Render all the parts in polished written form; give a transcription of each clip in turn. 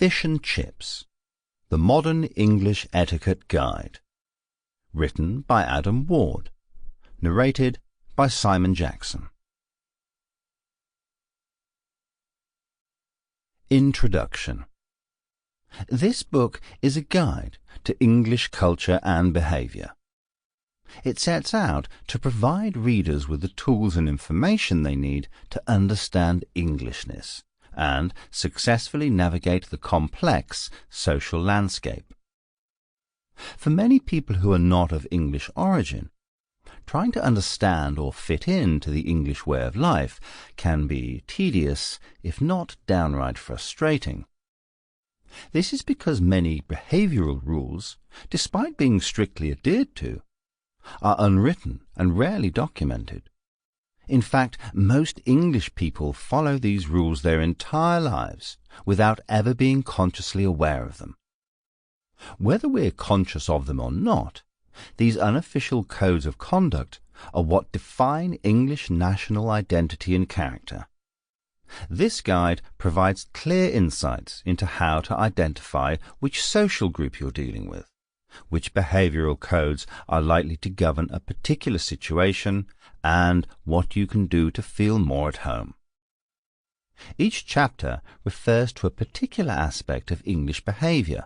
Fish and Chips, The Modern English Etiquette Guide. Written by Adam Ward. Narrated by Simon Jackson. Introduction. This book is a guide to English culture and behaviour. It sets out to provide readers with the tools and information they need to understand Englishness and successfully navigate the complex social landscape. For many people who are not of English origin, trying to understand or fit into the English way of life can be tedious, if not downright frustrating. This is because many behavioural rules, despite being strictly adhered to, are unwritten and rarely documented. In fact, most English people follow these rules their entire lives without ever being consciously aware of them. Whether we're conscious of them or not, these unofficial codes of conduct are what define English national identity and character. This guide provides clear insights into how to identify which social group you're dealing with, which behavioural codes are likely to govern a particular situation, and what you can do to feel more at home. Each chapter refers to a particular aspect of English behaviour,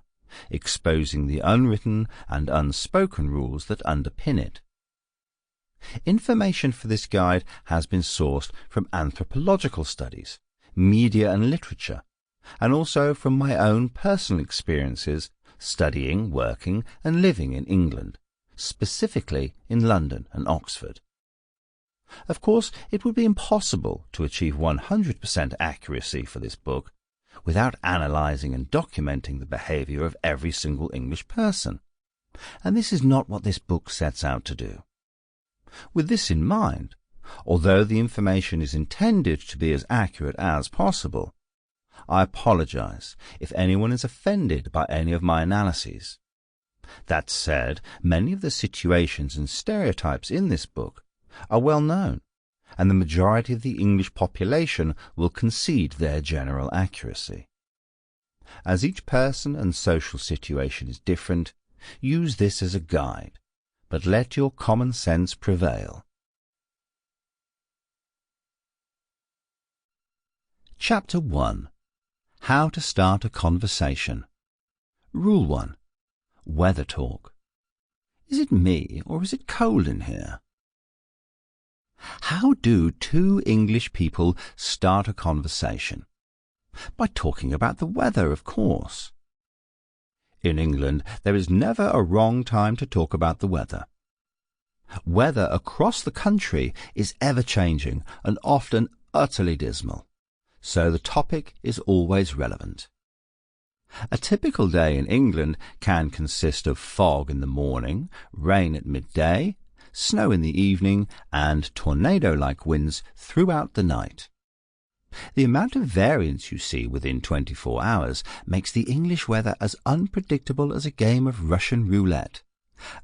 exposing the unwritten and unspoken rules that underpin it. Information for this guide has been sourced from anthropological studies, media and literature, and also from my own personal experiences studying, working and living in England, specifically in London and Oxford. Of course, it would be impossible to achieve 100% accuracy for this book without analysing and documenting the behaviour of every single English person, and this is not what this book sets out to do. With this in mind, although the information is intended to be as accurate as possible, I apologise if anyone is offended by any of my analyses. That said, many of the situations and stereotypes in this book are well known, and the majority of the English population will concede their general accuracy. As each person and social situation is different, use this as a guide, but let your common sense prevail. Chapter 1. How to start a conversation. Rule 1. Weather talk. Is it me, or is it cold in here? How do two English people start a conversation? By talking about the weather, of course. In England, there is never a wrong time to talk about the weather. Weather across the country is ever-changing and often utterly dismal, so the topic is always relevant. A typical day in England can consist of fog in the morning, rain at midday, snow in the evening, and tornado-like winds throughout the night. The amount of variance you see within 24 hours makes the English weather as unpredictable as a game of Russian roulette,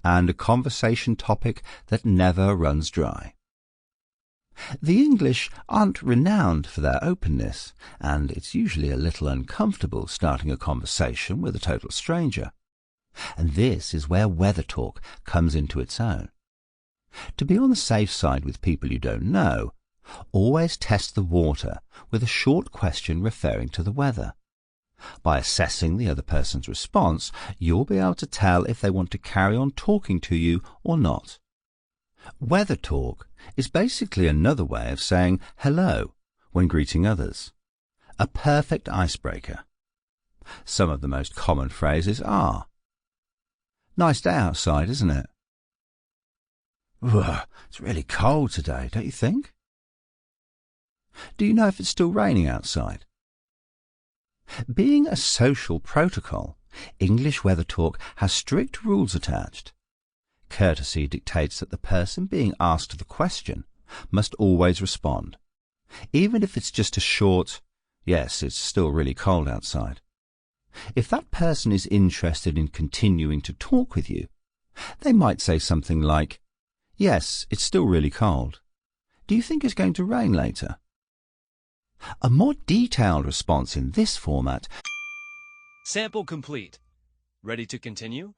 and a conversation topic that never runs dry. The English aren't renowned for their openness, and it's usually a little uncomfortable starting a conversation with a total stranger. And this is where weather talk comes into its own. To be on the safe side with people you don't know, always test the water with a short question referring to the weather. By assessing the other person's response, you'll be able to tell if they want to carry on talking to you or not. Weather talk is basically another way of saying hello when greeting others. A perfect icebreaker. Some of the most common phrases are, "Nice day outside, isn't it?" "Ugh, it's really cold today, don't you think?" "Do you know if it's still raining outside?" Being a social protocol, English weather talk has strict rules attached. Courtesy dictates that the person being asked the question must always respond, even if it's just a short, "Yes, it's still really cold outside." If that person is interested in continuing to talk with you, they might say something like, "Yes, it's still really cold. Do you think it's going to rain later?" A more detailed response in this format Sample complete. Ready to continue?